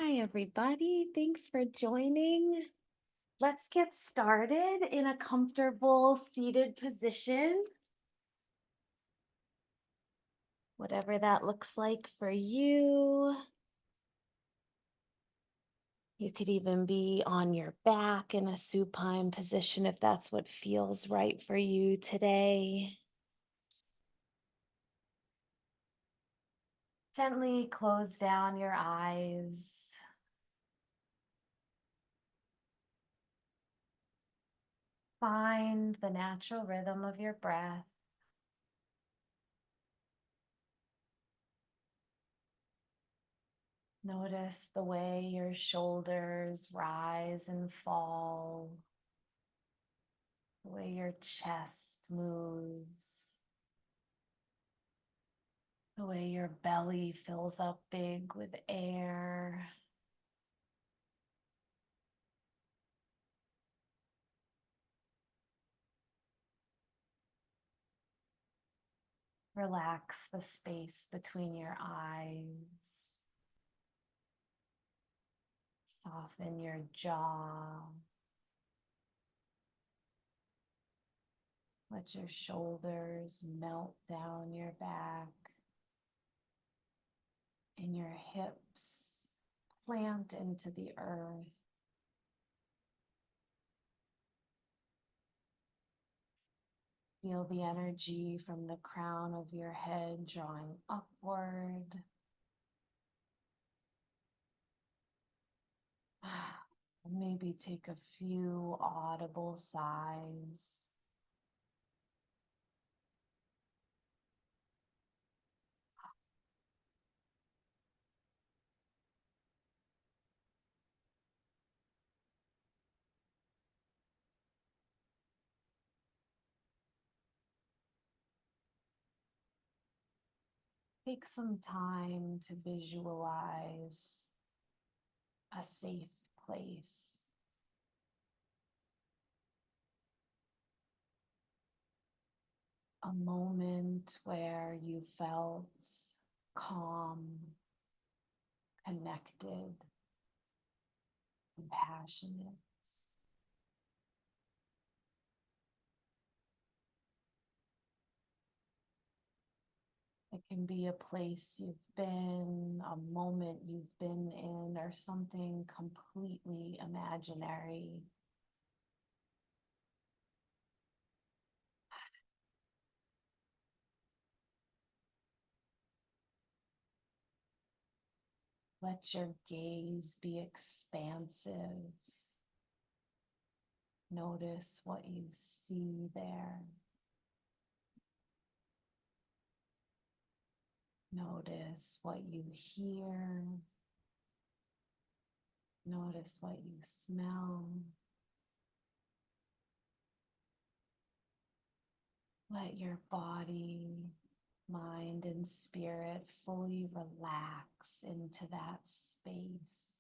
Hi, everybody. Thanks for joining. Let's get started in a comfortable seated position, whatever that looks like for you. You could even be on your back in a supine position if that's what feels right for you today. Gently close down your eyes. Find the natural rhythm of your breath. Notice the way your shoulders rise and fall, the way your chest moves, the way your belly fills up big with air. Relax the space between your eyes. Soften your jaw. Let your shoulders melt down your back and your hips plant into the earth. Feel the energy from the crown of your head drawing upward. Maybe take a few audible sighs. Take some time to visualize a safe place, a moment where you felt calm, connected, compassionate. It can be a place you've been, a moment you've been in, or something completely imaginary. Let your gaze be expansive. Notice what you see there. Notice what you hear. Notice what you smell. Let your body, mind, and spirit fully relax into that space.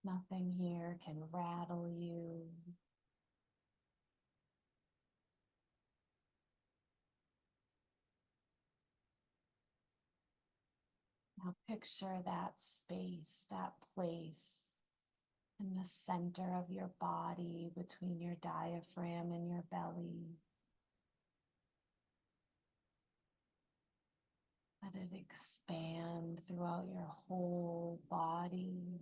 Nothing here can rattle you. Now picture that space, that place in the center of your body between your diaphragm and your belly. Let it expand throughout your whole body,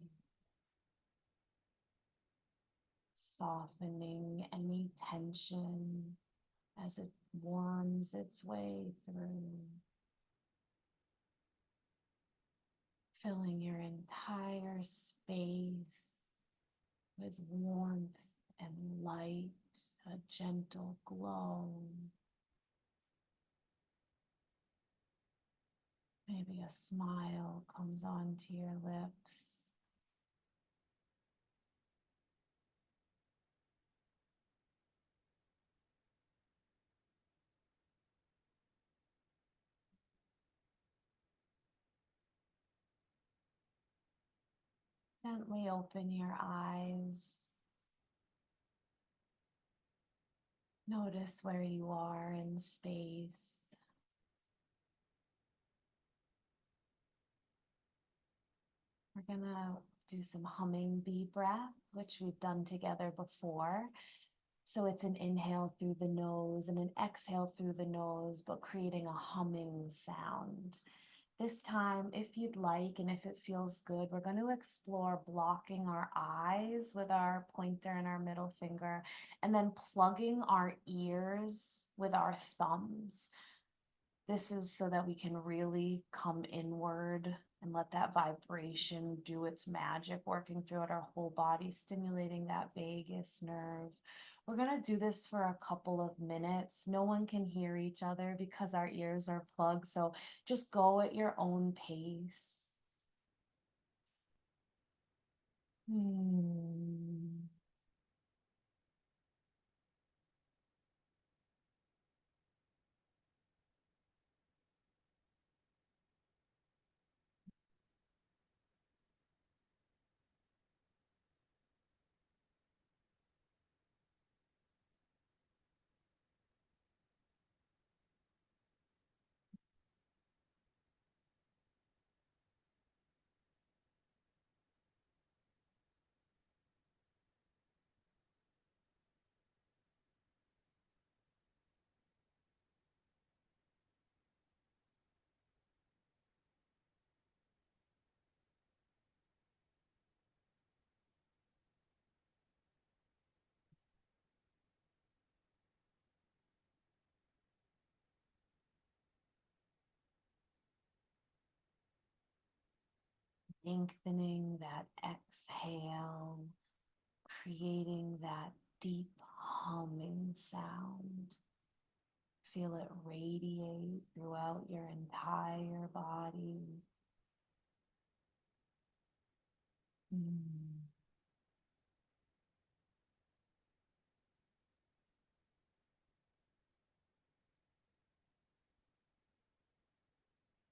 softening any tension as it warms its way through, filling your entire space with warmth and light, a gentle glow. Maybe a smile comes onto your lips. Gently open your eyes. Notice where you are in space. We're gonna do some humming bee breath, which we've done together before. So it's an inhale through the nose and an exhale through the nose, but creating a humming sound. This time, if you'd like, and if it feels good, we're going to explore blocking our eyes with our pointer and our middle finger, and then plugging our ears with our thumbs. This is so that we can really come inward and let that vibration do its magic, working throughout our whole body, stimulating that vagus nerve. We're going to do this for a couple of minutes. No one can hear each other because our ears are plugged. So just go at your own pace. Hmm. Lengthening that exhale, creating that deep humming sound. Feel it radiate throughout your entire body. Mm.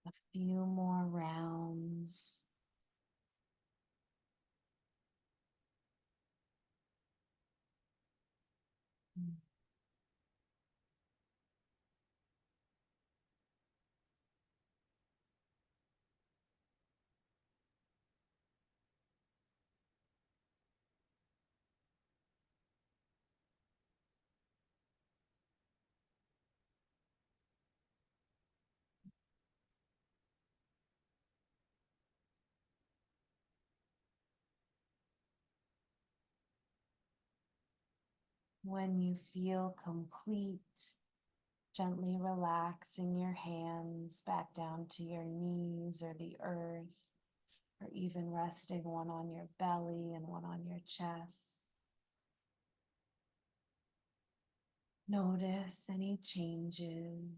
A few more rounds. Mm. When you feel complete, gently relaxing your hands back down to your knees or the earth, or even resting one on your belly and one on your chest. Notice any changes.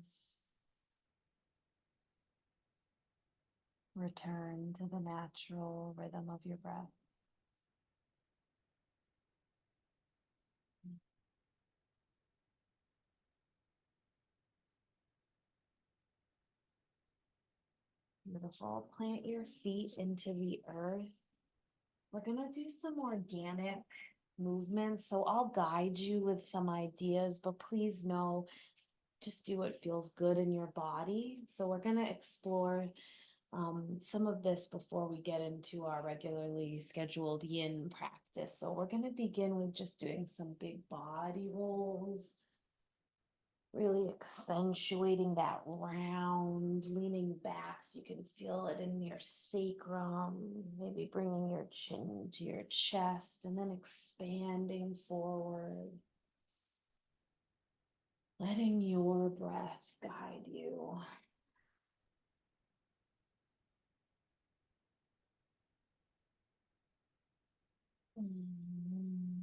Return to the natural rhythm of your breath. Beautiful. Plant your feet into the earth. We're going to do some organic movements. So I'll guide you with some ideas, but please know, just do what feels good in your body. So we're going to explore some of this before we get into our regularly scheduled yin practice. So we're going to begin with just doing some big body rolls, really accentuating that round, leaning back so you can feel it in your sacrum, maybe bringing your chin to your chest and then expanding forward, letting your breath guide you.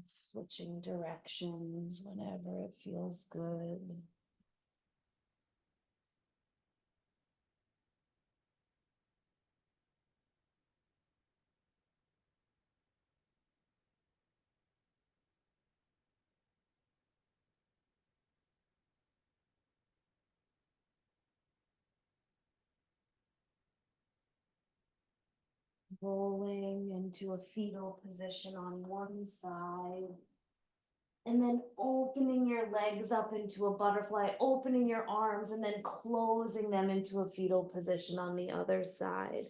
Switching directions whenever it feels good. Rolling into a fetal position on one side, And then opening your legs up into a butterfly, opening your arms, and then closing them into a fetal position on the other side.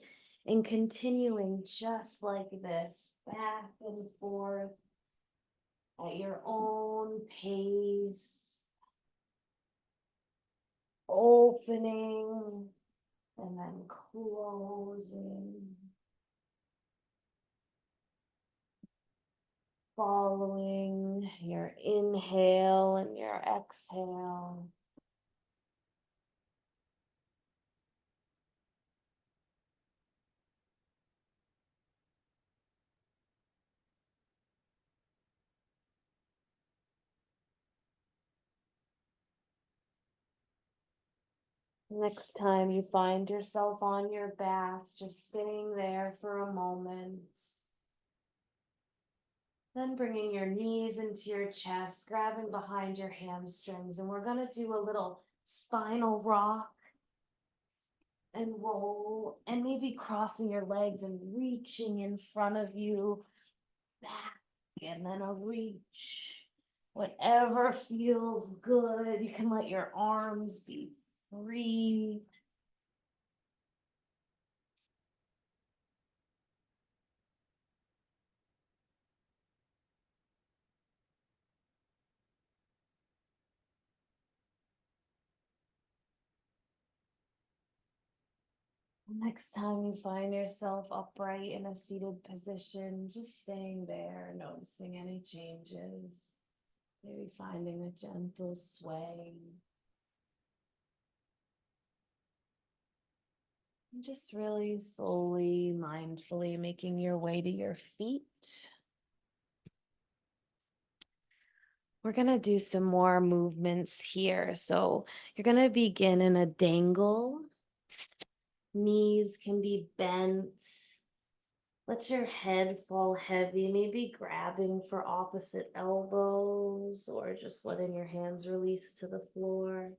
And continuing just like this, back and forth at your own pace, opening and then closing, following your inhale and your exhale. Next time you find yourself on your back, just sitting there for a moment. Then bringing your knees into your chest, grabbing behind your hamstrings, and we're gonna do a little spinal rock and roll, and maybe crossing your legs and reaching in front of you, back, and then a reach. Whatever feels good, you can let your arms be free. Next time you find yourself upright in a seated position, just staying there, noticing any changes, maybe finding a gentle sway. And just really slowly, mindfully making your way to your feet. We're going to do some more movements here. So you're going to begin in a dangle. Knees can be bent. Let your head fall heavy, maybe grabbing for opposite elbows or just letting your hands release to the floor.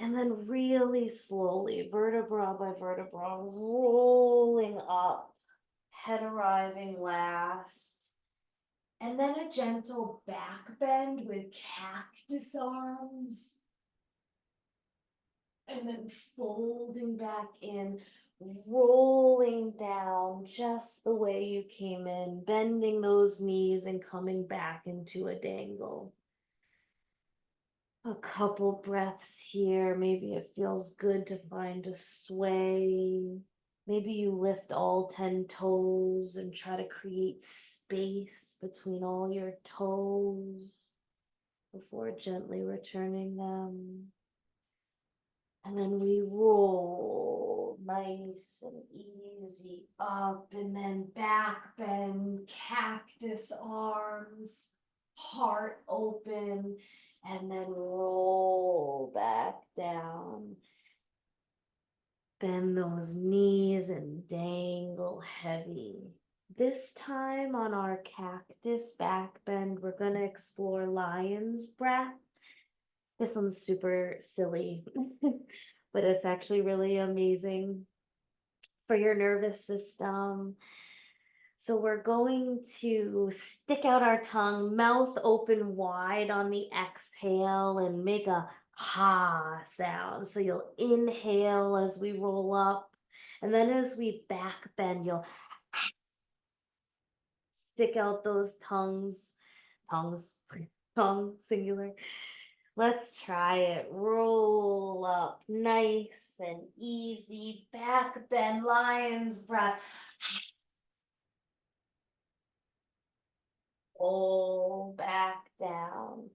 And then really slowly, vertebra by vertebra, rolling up, head arriving last. And then a gentle back bend with cactus arms. And then folding back in, rolling down just the way you came in, bending those knees and coming back into a dangle. A couple breaths here. Maybe it feels good to find a sway. Maybe you lift all 10 toes and try to create space between all your toes before gently returning them. And then we roll nice and easy up, and then back bend, cactus arms, heart open, and then roll back down. Bend those knees and dangle heavy. This time on our cactus back bend, we're going to explore lion's breath. This one's super silly, but it's actually really amazing for your nervous system. So we're going to stick out our tongue, mouth open wide on the exhale, and make a ha sound. So you'll inhale as we roll up, and then as we back bend, you'll stick out those tongues, tongue singular. Let's try it. Roll up nice and easy. Back bend, lion's breath. Roll back down.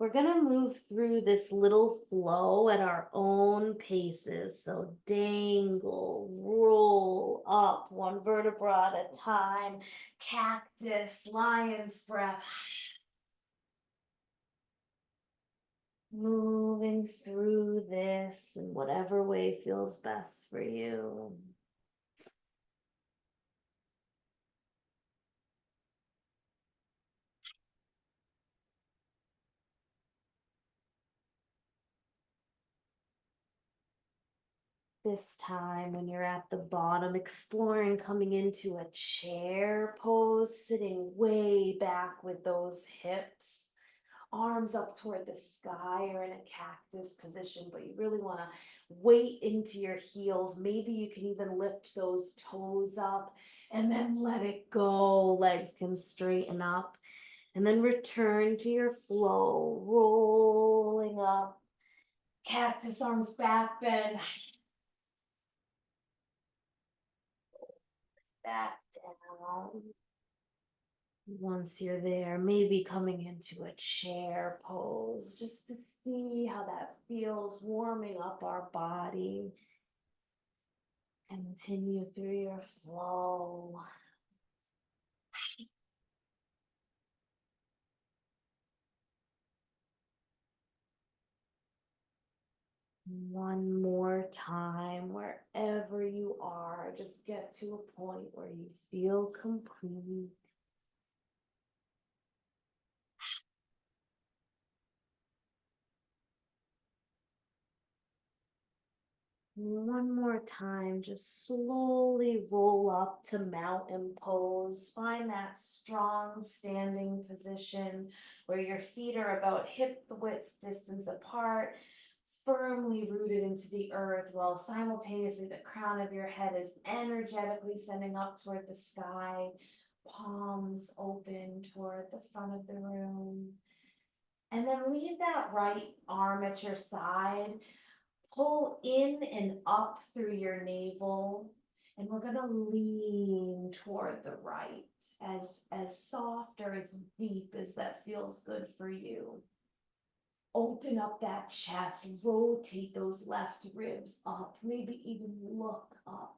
We're going to move through this little flow at our own paces. So dangle, roll up one vertebra at a time. Cactus, lion's breath. Moving through this in whatever way feels best for you. This time, when you're at the bottom, exploring coming into a chair pose, sitting way back with those hips, arms up toward the sky or in a cactus position, but you really want to weight into your heels. Maybe you can even lift those toes up and then let it go. Legs can straighten up and then return to your flow, rolling up. Cactus arms back bend, back down. Once you're there, maybe coming into a chair pose just to see how that feels, warming up our body. Continue through your flow. One more time, wherever you are, just get to a point where you feel complete. One more time, just slowly roll up to mountain pose. Find that strong standing position where your feet are about hip width distance apart, firmly rooted into the earth, while simultaneously the crown of your head is energetically sending up toward the sky, palms open toward the front of the room. And then leave that right arm at your side. Pull in and up through your navel, and we're gonna lean toward the right, as soft or as deep as that feels good for you. Open up that chest, rotate those left ribs up, maybe even look up.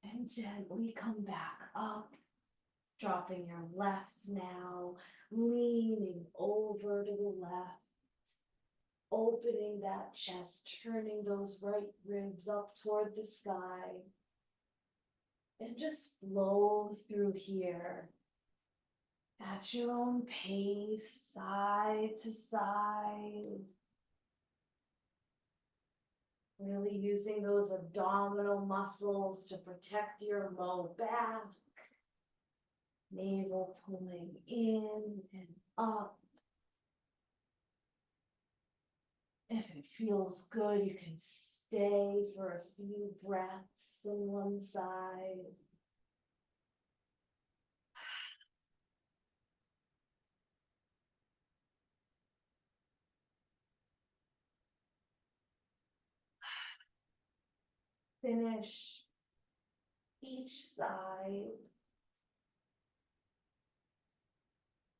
And gently come back up, dropping your left now, leaning over to the left. Opening that chest, turning those right ribs up toward the sky. And just flow through here at your own pace, side to side. Really using those abdominal muscles to protect your low back. Navel pulling in and up. If it feels good, you can stay for a few breaths on one side. Finish each side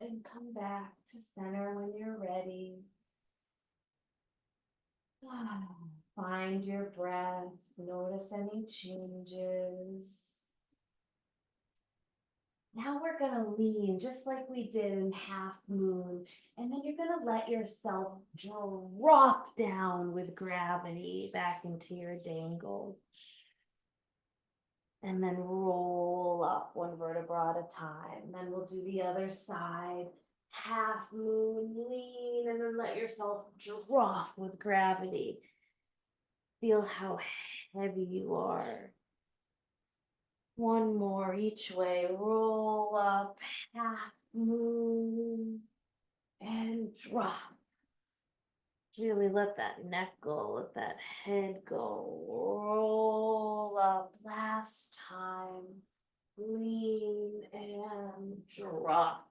and come back to center when you're ready. Find your breath, notice any changes. Now we're gonna lean just like we did in half moon, and then you're gonna let yourself drop down with gravity back into your dangle. And then roll up one vertebra at a time. Then we'll do the other side. Half moon, lean, and then let yourself drop with gravity. Feel how heavy you are. One more each way. Roll up, half moon, and drop. Really let that neck go, let that head go. Roll up. Last time. Lean and drop.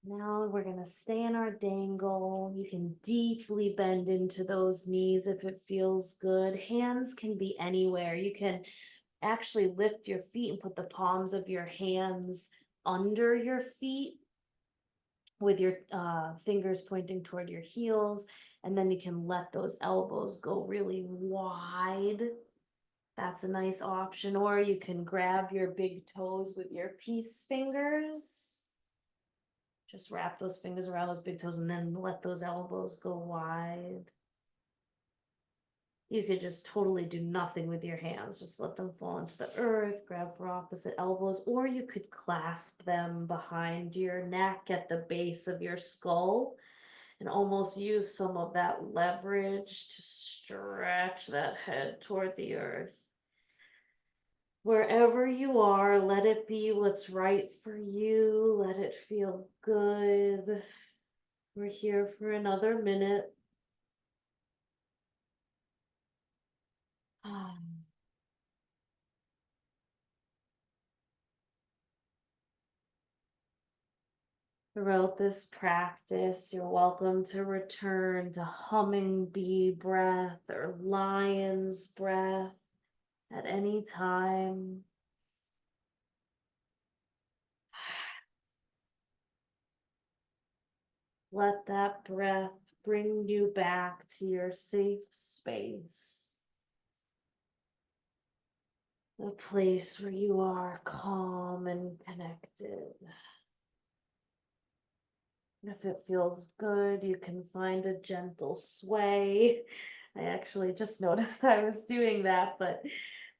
Now we're gonna stay in our dangle. You can deeply bend into those knees if it feels good. Hands can be anywhere. You can actually lift your feet and put the palms of your hands under your feet with your fingers pointing toward your heels. And then you can let those elbows go really wide. That's a nice option. Or you can grab your big toes with your peace fingers. Just wrap those fingers around those big toes and then let those elbows go wide. You could just totally do nothing with your hands. Just let them fall into the earth, grab for opposite elbows, or you could clasp them behind your neck at the base of your skull and almost use some of that leverage to stretch that head toward the earth. Wherever you are, let it be what's right for you. Let it feel good. We're here for another minute. Throughout this practice, you're welcome to return to humming bee breath or lion's breath at any time. Let that breath bring you back to your safe space, a place where you are calm and connected. If it feels good, you can find a gentle sway. I actually just noticed I was doing that, but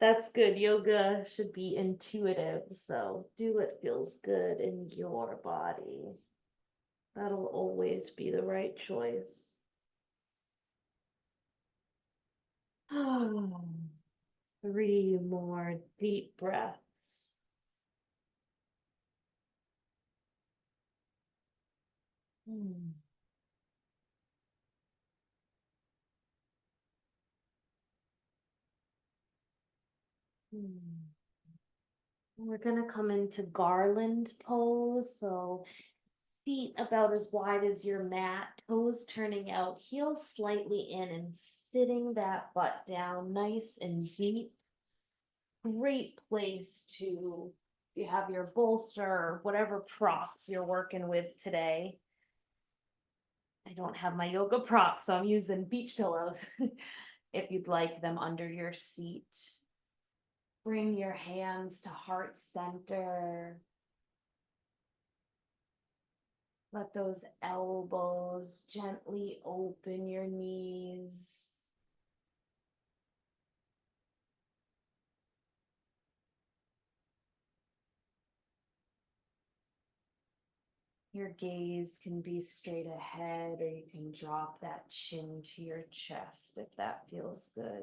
that's good. Yoga should be intuitive, so do what feels good in your body. That'll always be the right choice. 3 more deep breaths. Hmm. Hmm. We're gonna come into garland pose. So feet about as wide as your mat, toes turning out, heels slightly in, and sitting that butt down nice and deep. Great place to, you have your bolster or whatever props you're working with today. I don't have my yoga props, so I'm using beach pillows if you'd like them under your seat. Bring your hands to heart center. Let those elbows gently open your knees. Your gaze can be straight ahead, or you can drop that chin to your chest if that feels good.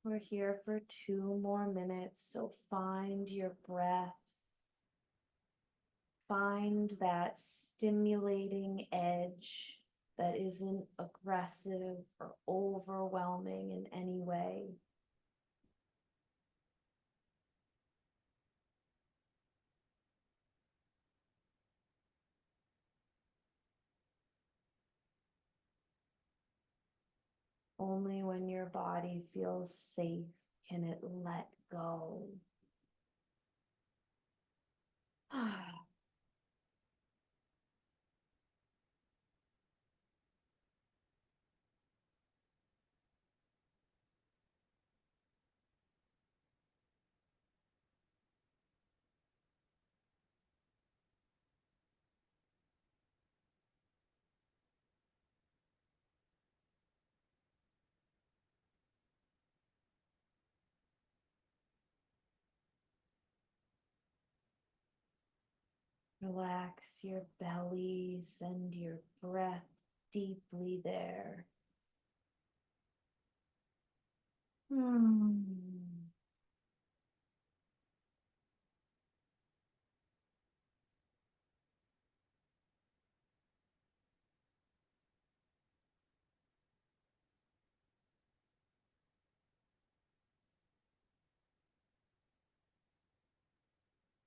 We're here for 2 more minutes, so find your breath. Find that stimulating edge that isn't aggressive or overwhelming in any way. Only when your body feels safe can it let go. Relax your belly, send your breath deeply there. Hmm.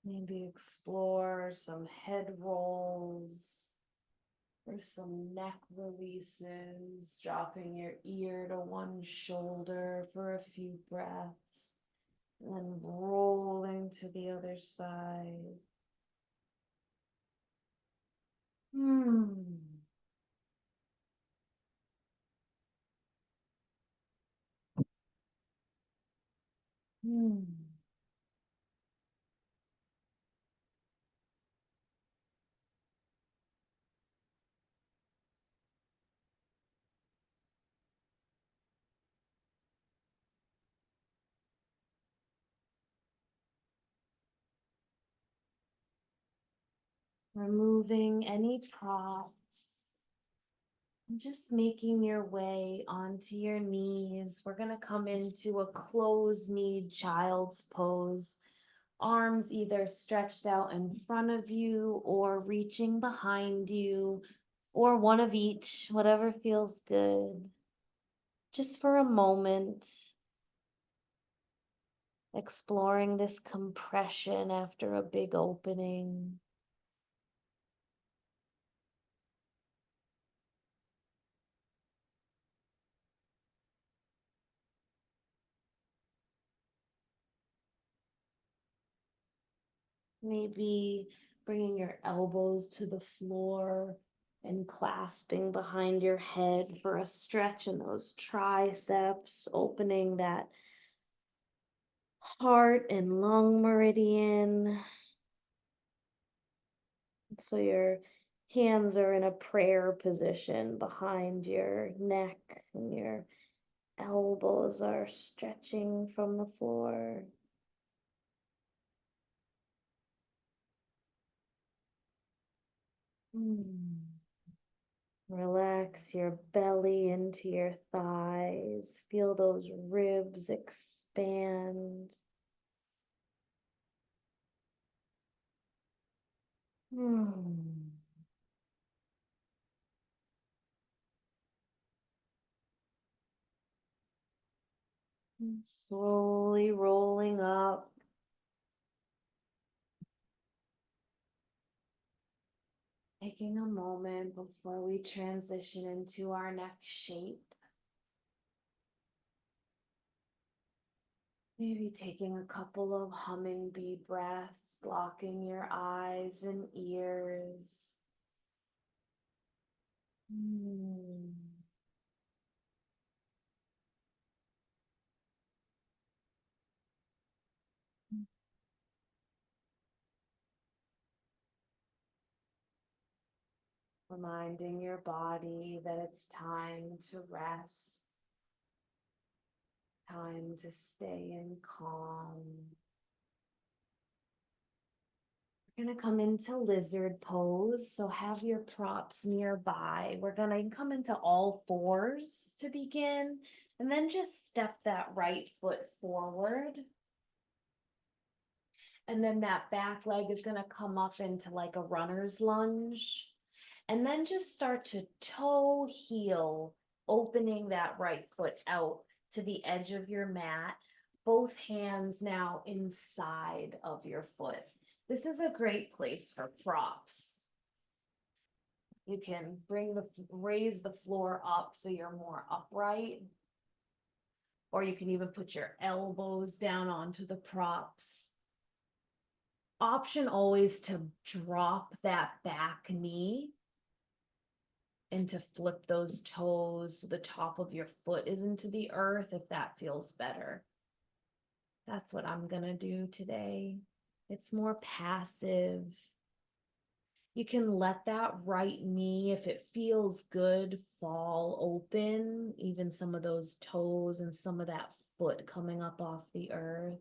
Maybe explore some head rolls or some neck releases, dropping your ear to one shoulder for a few breaths, and then rolling to the other side. Hmm. Hmm. removing any props. And just making your way onto your knees. We're gonna come into a closed-kneed child's pose. Arms either stretched out in front of you or reaching behind you, or one of each, whatever feels good. Just for a moment, exploring this compression after a big opening. Maybe bringing your elbows to the floor and clasping behind your head for a stretch in those triceps, opening that heart and lung meridian. So your hands are in a prayer position behind your neck and your elbows are stretching from the floor. Relax your belly into your thighs. Feel those ribs expand. Hmm. And slowly rolling up. Taking a moment before we transition into our next shape. Maybe taking a couple of humming bee breaths, blocking your eyes and ears. Hmm. Reminding your body that it's time to rest, time to stay in calm. We're gonna come into lizard pose, so have your props nearby. We're gonna come into all fours to begin, and then just step that right foot forward. And then that back leg is gonna come up into like a runner's lunge. And then just start to toe heel, opening that right foot out to the edge of your mat. Both hands now inside of your foot. This is a great place for props. You can raise the floor up so you're more upright. Or you can even put your elbows down onto the props. Option always to drop that back knee and to flip those toes so the top of your foot is into the earth if that feels better. That's what I'm gonna do today. It's more passive. You can let that right knee, if it feels good, fall open, even some of those toes and some of that foot coming up off the earth.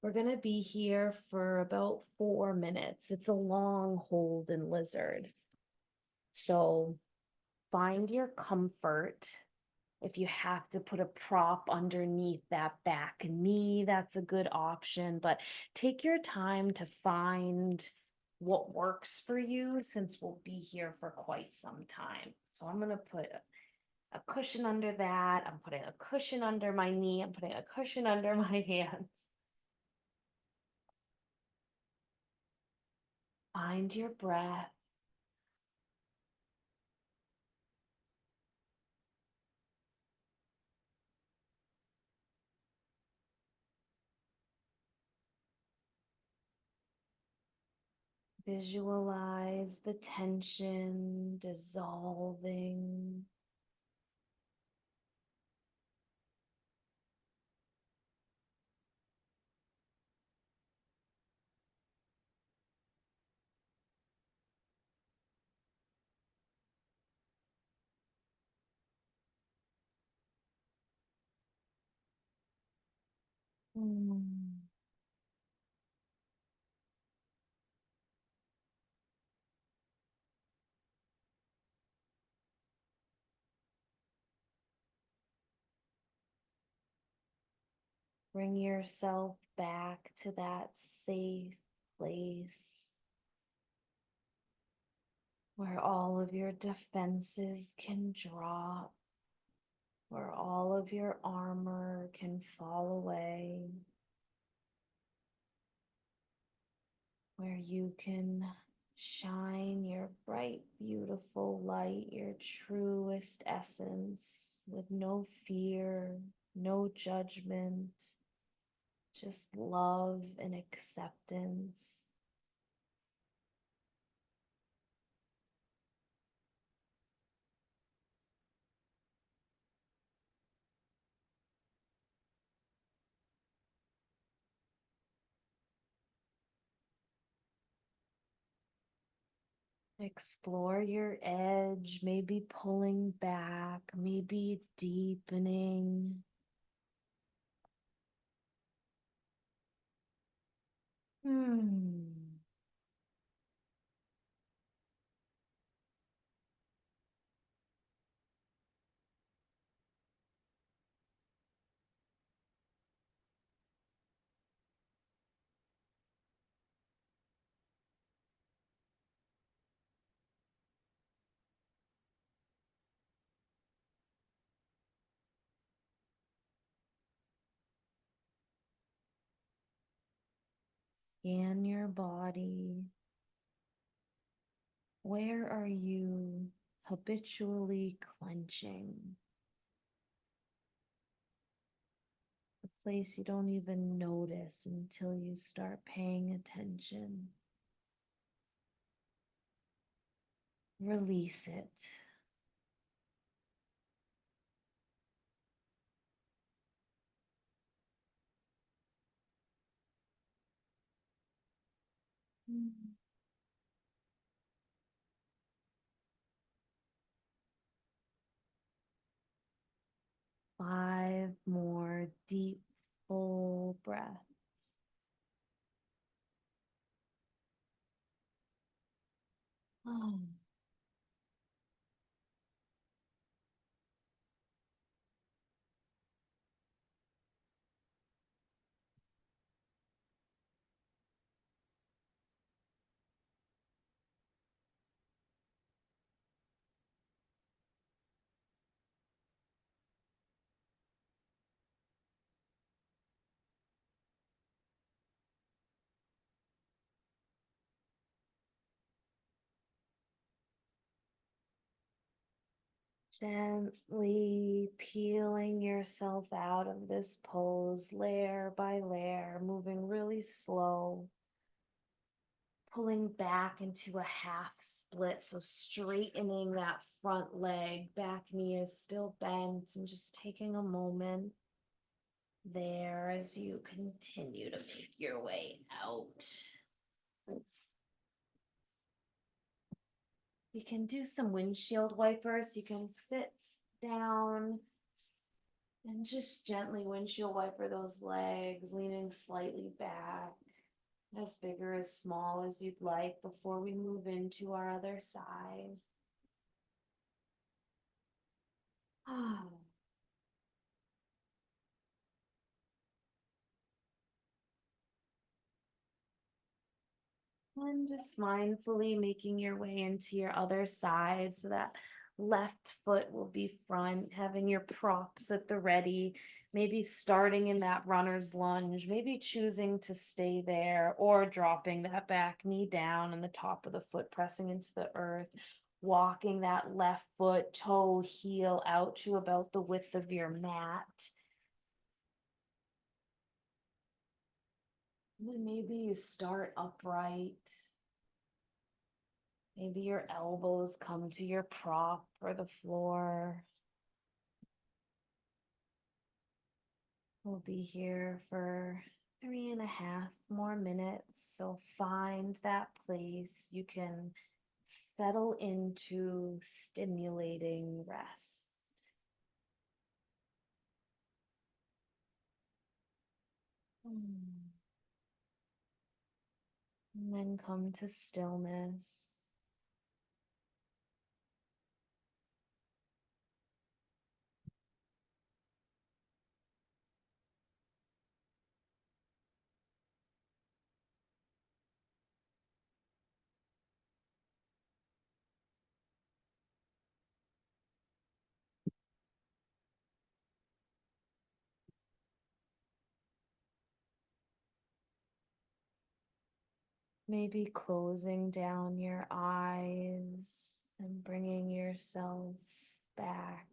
We're gonna be here for about 4 minutes. It's a long hold in lizard. So find your comfort. If you have to put a prop underneath that back knee, that's a good option, but take your time to find what works for you since we'll be here for quite some time. So I'm gonna put a cushion under that. I'm putting a cushion under my knee. I'm putting a cushion under my hands. Find your breath. Visualize the tension dissolving. Mm. Bring yourself back to that safe place where all of your defenses can drop, where all of your armor can fall away, where you can shine your bright, beautiful light, your truest essence with no fear, no judgment, just love and acceptance. Explore your edge, maybe pulling back, maybe deepening. Hmm. 'Scan your body. Where are you habitually clenching? A place you don't even notice until you start paying attention. Release it. Mm. 5 more deep, full breaths. Oh. 'Gently peeling yourself out of this pose layer by layer, moving really slow, pulling back into a half split. So straightening that front leg, back knee is still bent, and just taking a moment there as you continue to make your way out. You can do some windshield wipers. You can sit down and just gently windshield wiper those legs, leaning slightly back, as big or as small as you'd like before we move into our other side. And just mindfully making your way into your other side so that left foot will be front, having your props at the ready, maybe starting in that runner's lunge, maybe choosing to stay there or dropping that back knee down and the top of the foot pressing into the earth, walking that left foot toe heel out to about the width of your mat. And then maybe you start upright. Maybe your elbows come to your prop or the floor. We'll be here for 3.5 more minutes. So find that place you can settle into stimulating rest. And then come to stillness. Maybe closing down your eyes and bringing yourself back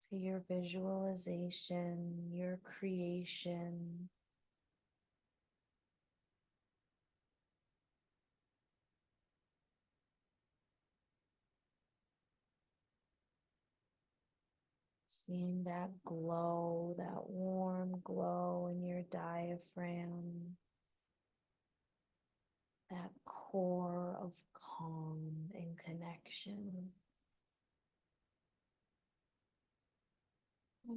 to your visualization, your creation. Seeing that glow, that warm glow in your diaphragm, that core of calm and connection. Hmm.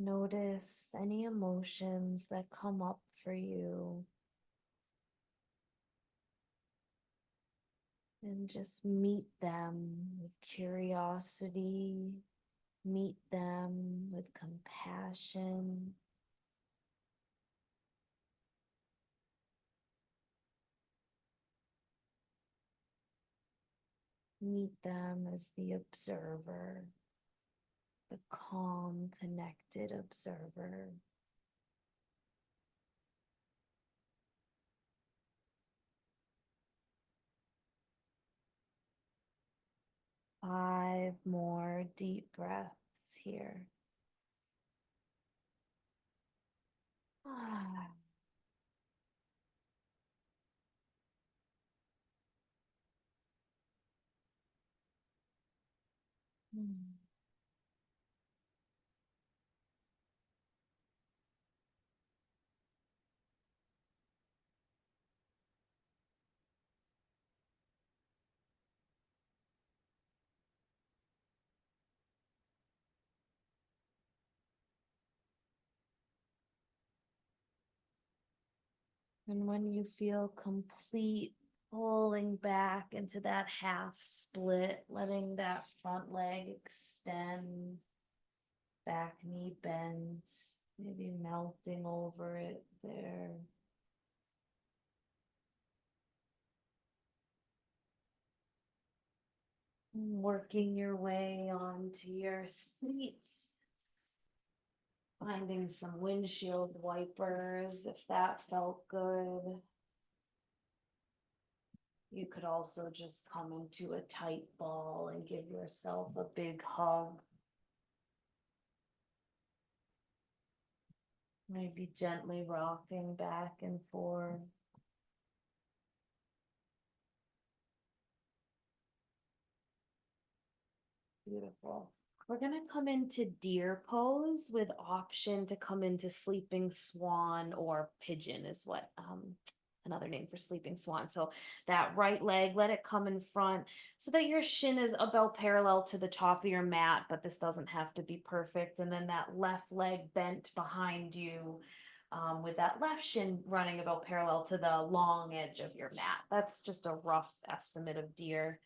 Notice any emotions that come up for you and just meet them with curiosity, meet them with compassion. Meet them as the observer, the calm, connected observer. Five more deep breaths here. Ah. Hmm. And when you feel complete, pulling back into that half split, letting that front leg extend, back knee bends, maybe melting over it there. Working your way onto your seats, finding some windshield wipers if that felt good. You could also just come into a tight ball and give yourself a big hug. Maybe gently rocking back and forth. Beautiful. We're gonna come into deer pose with option to come into sleeping swan or pigeon is what another name for sleeping swan. So that right leg, let it come in front so that your shin is about parallel to the top of your mat, but this doesn't have to be perfect. And then that left leg bent behind you with that left shin running about parallel to the long edge of your mat. That's just a rough estimate of deer.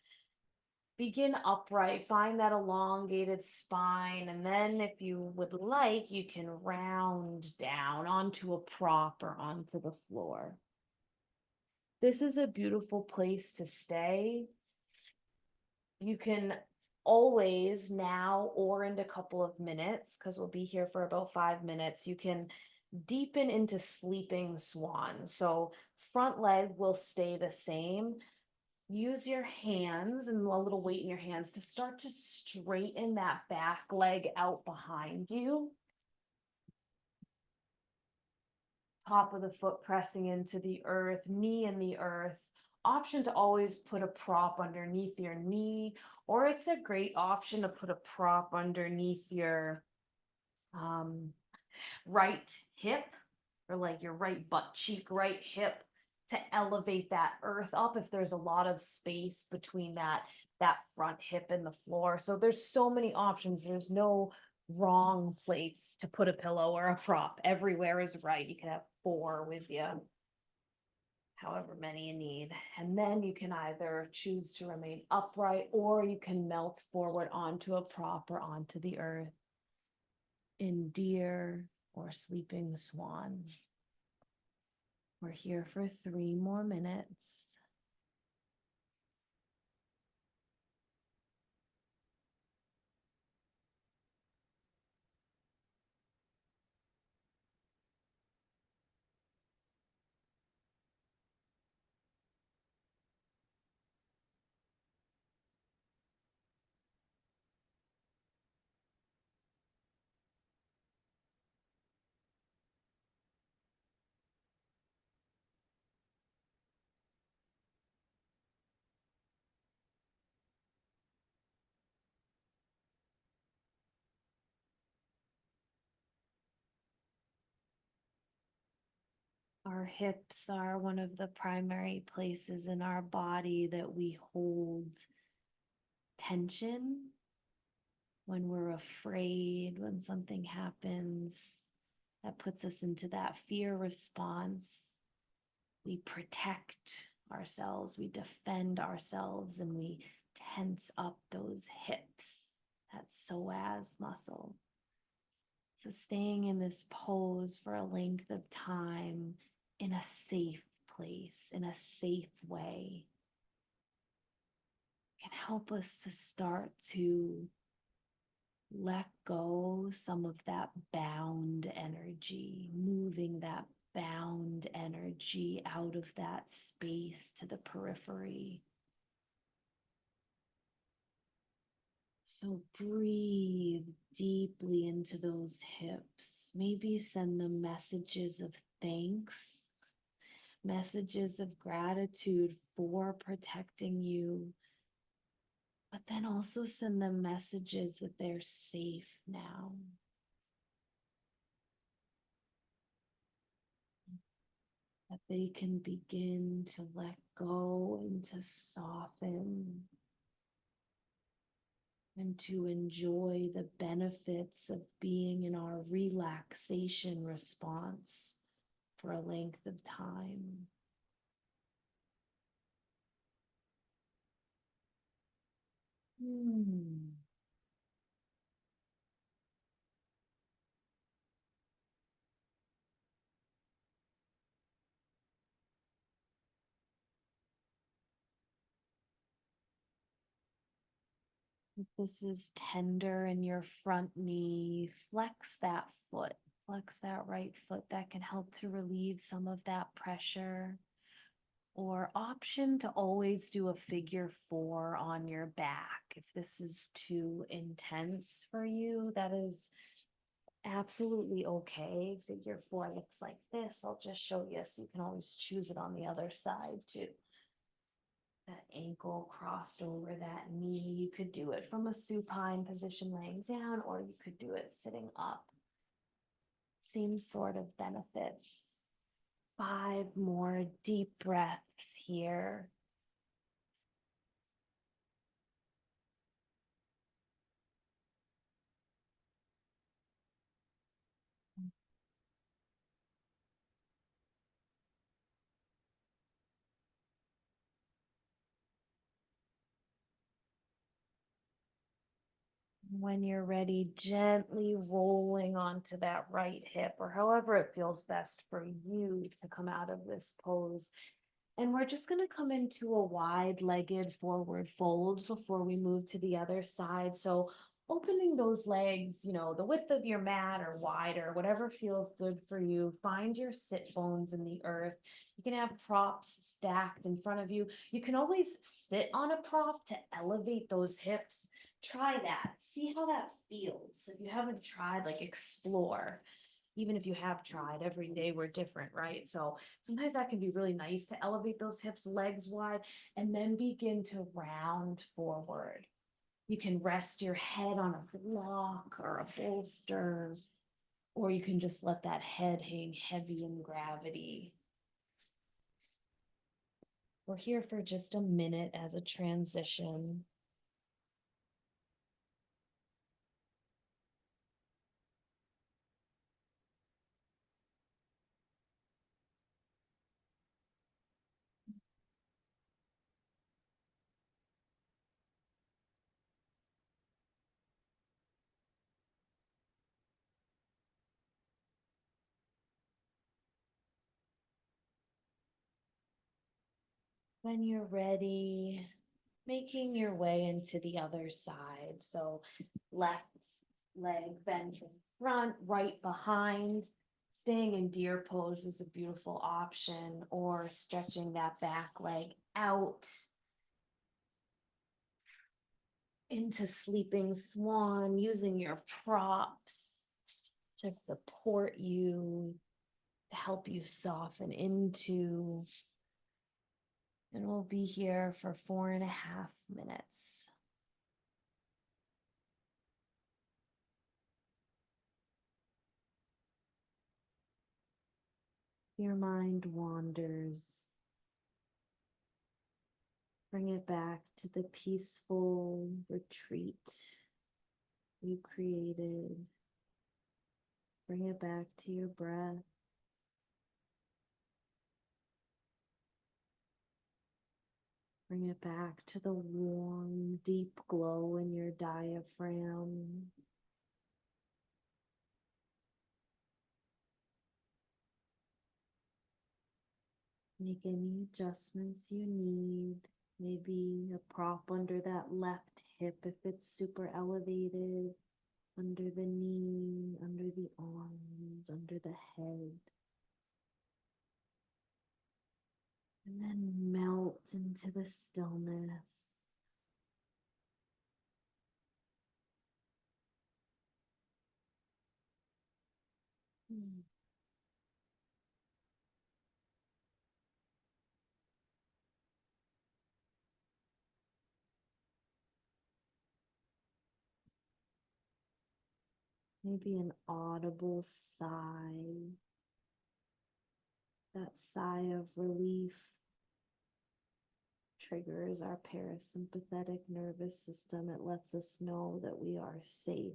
Begin upright, find that elongated spine, and then if you would like, you can round down onto a prop or onto the floor. This is a beautiful place to stay. You can always now or in a couple of minutes, because we'll be here for about 5 minutes, you can deepen into sleeping swan. So front leg will stay the same. Use your hands and a little weight in your hands to start to straighten that back leg out behind you. Top of the foot pressing into the earth, knee in the earth. Option to always put a prop underneath your knee, or it's a great option to put a prop underneath your right hip or like your right butt cheek, right hip. to elevate that earth up if there's a lot of space between that front hip and the floor. So there's so many options. There's no wrong place to put a pillow or a prop. Everywhere is right. You can have 4 with you, however many you need. And then you can either choose to remain upright or you can melt forward onto a prop or onto the earth in deer or sleeping swan. We're here for 3 more minutes. Our hips are one of the primary places in our body that we hold tension when we're afraid, when something happens that puts us into that fear response. We protect ourselves, we defend ourselves, and we tense up those hips, that psoas muscle. So staying in this pose for a length of time in a safe place, in a safe way, can help us to start to let go some of that bound energy, moving that bound energy out of that space to the periphery. So breathe deeply into those hips. Maybe send them messages of thanks, messages of gratitude for protecting you, but then also send them messages that they're safe now. That they can begin to let go and to soften and to enjoy the benefits of being in our relaxation response for a length of time. If this is tender in your front knee, flex that foot, flex that right foot. That can help to relieve some of that pressure. Or option to always do a figure 4 on your back. If this is too intense for you, that is absolutely okay. Figure 4 looks like this. I'll just show you so you can always choose it on the other side too. That ankle crossed over that knee. You could do it from a supine position laying down, or you could do it sitting up. Same sort of benefits. 5 more deep breaths here. When you're ready, gently rolling onto that right hip, or however it feels best for you to come out of this pose. And we're just going to come into a wide-legged forward fold before we move to the other side. So opening those legs, the width of your mat or wider, whatever feels good for you. Find your sit bones in the earth. You can have props stacked in front of you. You can always sit on a prop to elevate those hips. Try that. See how that feels. If you haven't tried, explore. Even if you have tried, every day we're different, right? So sometimes that can be really nice to elevate those hips, legs wide, and then begin to round forward. You can rest your head on a block or a bolster, or you can just let that head hang heavy in gravity. We're here for just a minute as a transition. When you're ready, making your way into the other side. So left leg bent in front, right behind. Staying in deer pose is a beautiful option, or stretching that back leg out into sleeping swan, using your props to support you, to help you soften into. And we'll be here for 4.5 minutes. Your mind wanders. Bring it back to the peaceful retreat you created. Bring it back to your breath. Bring it back to the warm, deep glow in your diaphragm. Make any adjustments you need. Maybe a prop under that left hip if it's super elevated, under the knee, under the arms, under the head. And then melt into the stillness. Maybe an audible sigh. That sigh of relief triggers our parasympathetic nervous system. It lets us know that we are safe.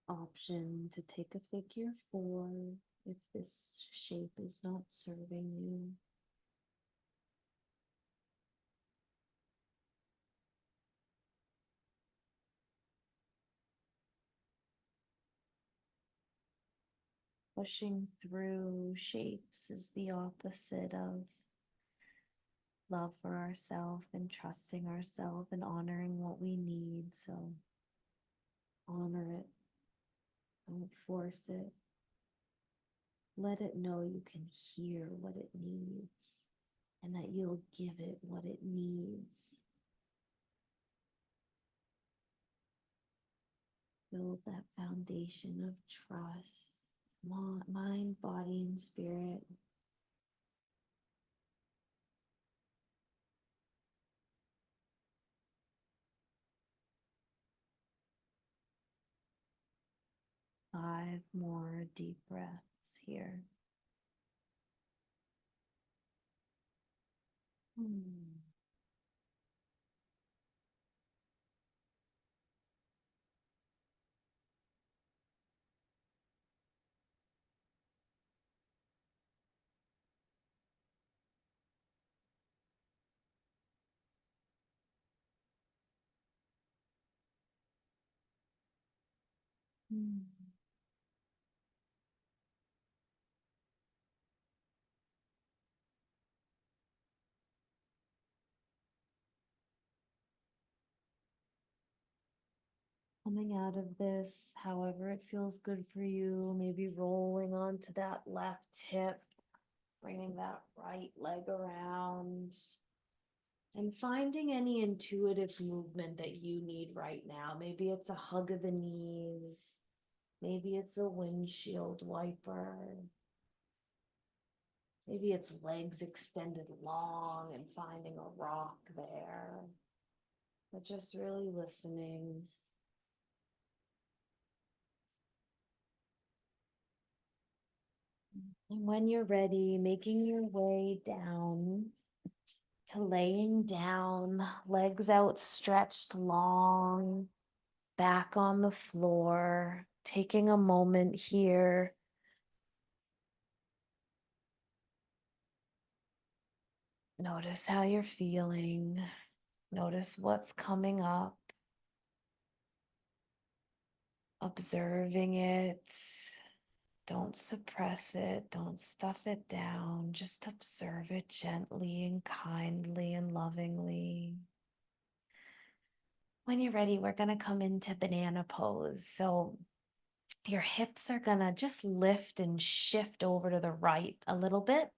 Option to take a figure 4 if this shape is not serving you. Pushing through shapes is the opposite of love for ourselves and trusting ourselves and honoring what we need. So honor it. Don't force it. Let it know you can hear what it needs and that you'll give it what it needs. Build that foundation of trust, mind, body, and spirit. Five more deep breaths here. Coming out of this, however it feels good for you, maybe rolling onto that left hip, bringing that right leg around, And finding any intuitive movement that you need right now. Maybe it's a hug of the knees. Maybe it's a windshield wiper. Maybe it's legs extended long and finding a rock there. But just really listening. And when you're ready, making your way down to laying down, legs outstretched long, back on the floor, taking a moment here. Notice how you're feeling. Notice what's coming up. Observing it. Don't suppress it. Don't stuff it down. Just observe it gently and kindly and lovingly. When you're ready, we're going to come into banana pose. So your hips are going to just lift and shift over to the right a little bit.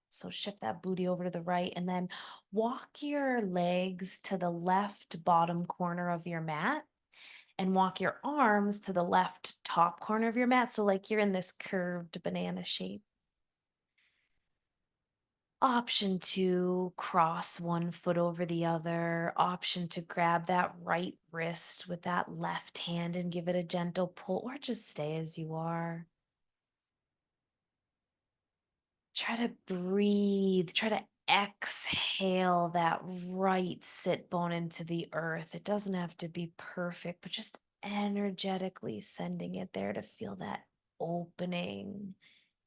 So shift that booty over to the right and then walk your legs to the left bottom corner of your mat and walk your arms to the left top corner of your mat. So like you're in this curved banana shape. Option two, cross one foot over the other. Option to grab that right wrist with that left hand and give it a gentle pull, or just stay as you are. Try to breathe, try to exhale that right sit bone into the earth. It doesn't have to be perfect, but just energetically sending it there to feel that opening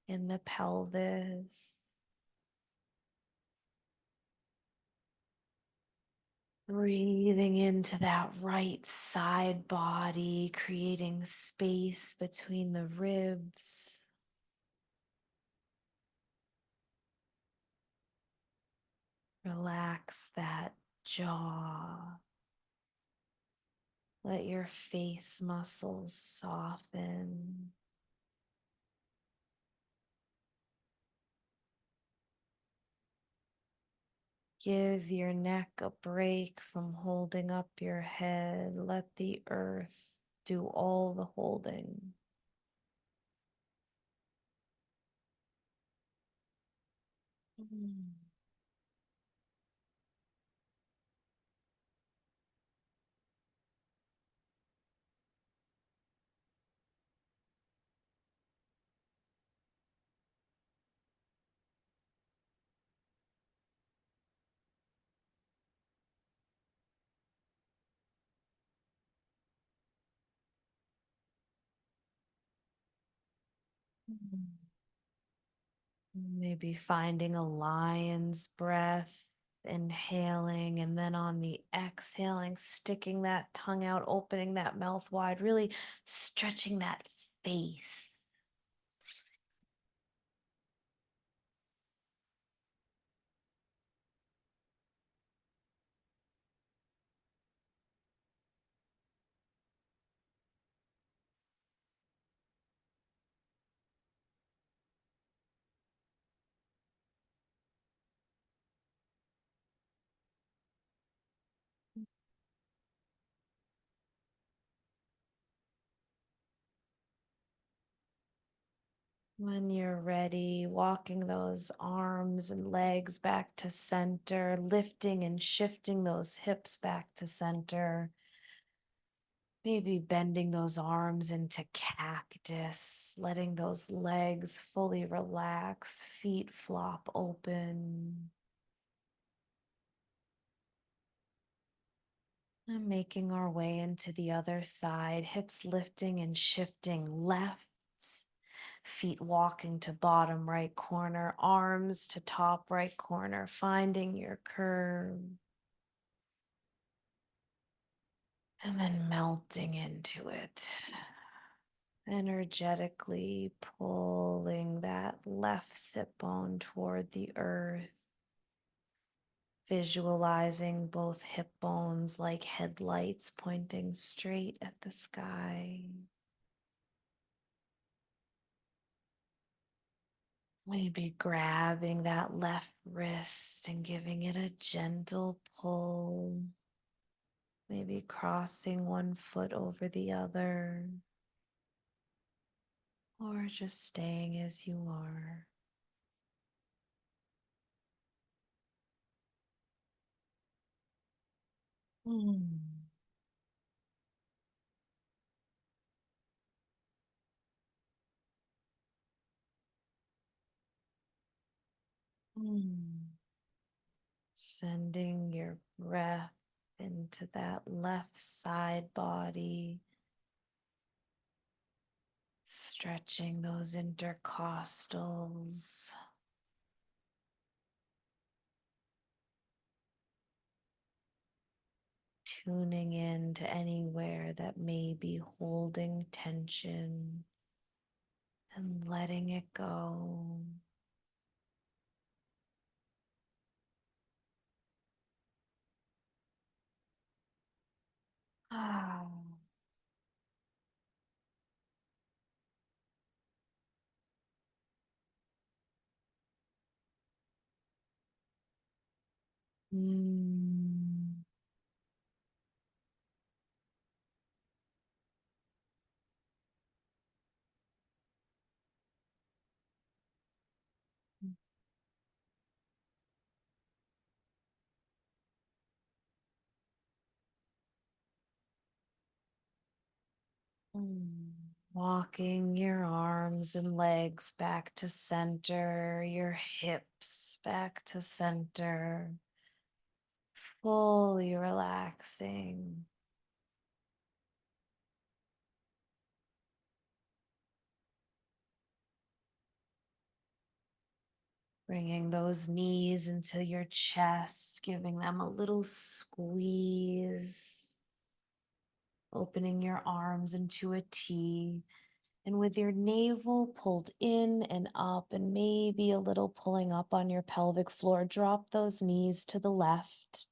in the pelvis. Breathing into that right side body, creating space between the ribs. Relax that jaw. Let your face muscles soften. Give your neck a break from holding up your head. Let the earth do all the holding. Mm. Maybe finding a lion's breath, inhaling, and then on the exhaling, sticking that tongue out, opening that mouth wide, really stretching that face. When you're ready, walking those arms and legs back to center, lifting and shifting those hips back to center. Maybe bending those arms into cactus, letting those legs fully relax, feet flop open. And making our way into the other side, hips lifting and shifting left, feet walking to bottom right corner, arms to top right corner, finding your curve. And then melting into it. Energetically pulling that left sit bone toward the earth. Visualizing both hip bones like headlights pointing straight at the sky. Maybe grabbing that left wrist and giving it a gentle pull. Maybe crossing one foot over the other. Or just staying as you are. Hmm. Hmm. Sending your breath into that left side body, stretching those intercostals, tuning in to anywhere that may be holding tension and letting it go. Ah. Mm. Mm. Walking your arms and legs back to center, your hips back to center, fully relaxing. Bringing those knees into your chest, giving them a little squeeze, opening your arms into a T. And with your navel pulled in and up, and maybe a little pulling up on your pelvic floor, drop those knees to the left.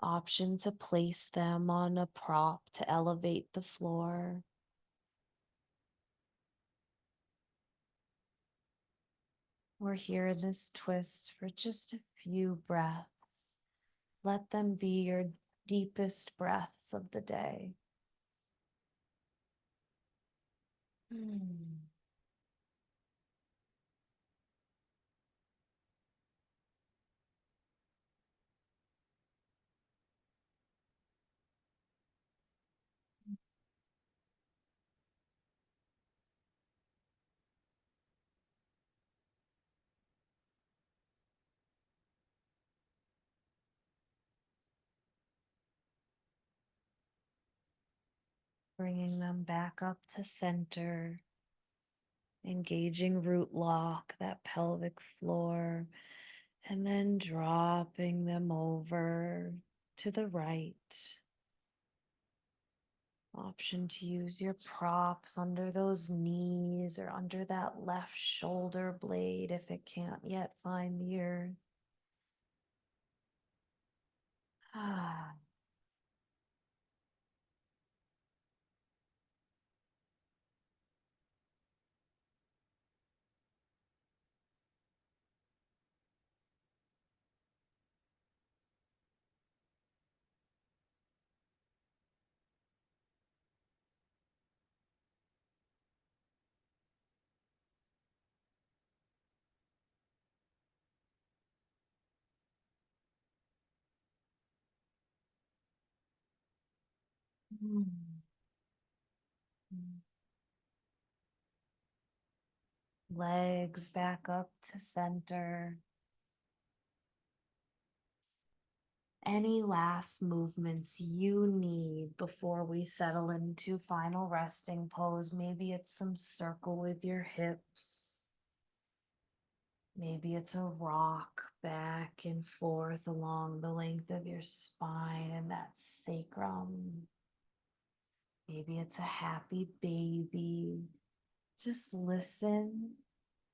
Option to place them on a prop to elevate the floor. We're here in this twist for just a few breaths. Let them be your deepest breaths of the day. Hmm. Bringing them back up to center, engaging root lock, that pelvic floor, and then dropping them over to the right. Option to use your props under those knees or under that left shoulder blade if it can't yet find the earth. Ah. Mm. Legs back up to center. Any last movements you need before we settle into final resting pose? Maybe it's some circle with your hips. Maybe it's a rock back and forth along the length of your spine and that sacrum. Maybe it's a happy baby. Just listen,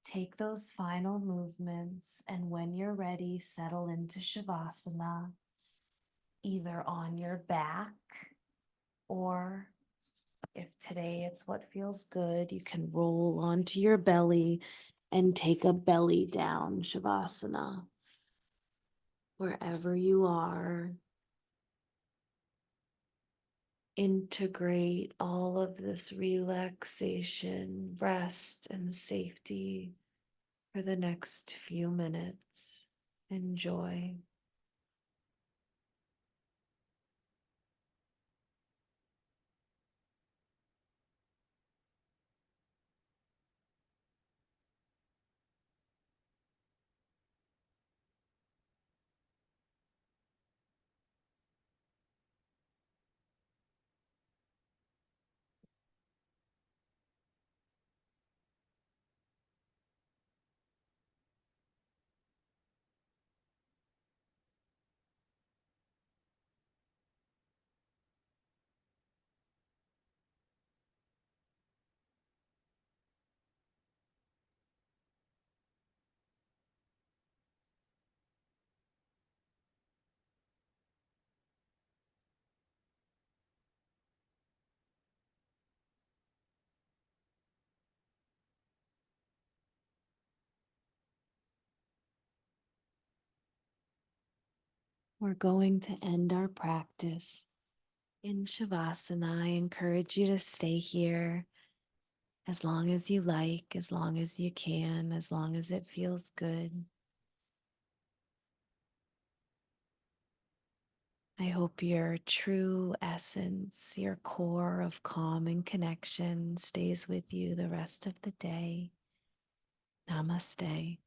take those final movements, and when you're ready, settle into Shavasana, either on your back or if today it's what feels good, you can roll onto your belly and take a belly down Shavasana. Wherever you are, integrate all of this relaxation, rest, and safety for the next few minutes. Enjoy. We're going to end our practice in Shavasana. I encourage you to stay here as long as you like, as long as you can, as long as it feels good. I hope your true essence, your core of calm and connection stays with you the rest of the day. Namaste.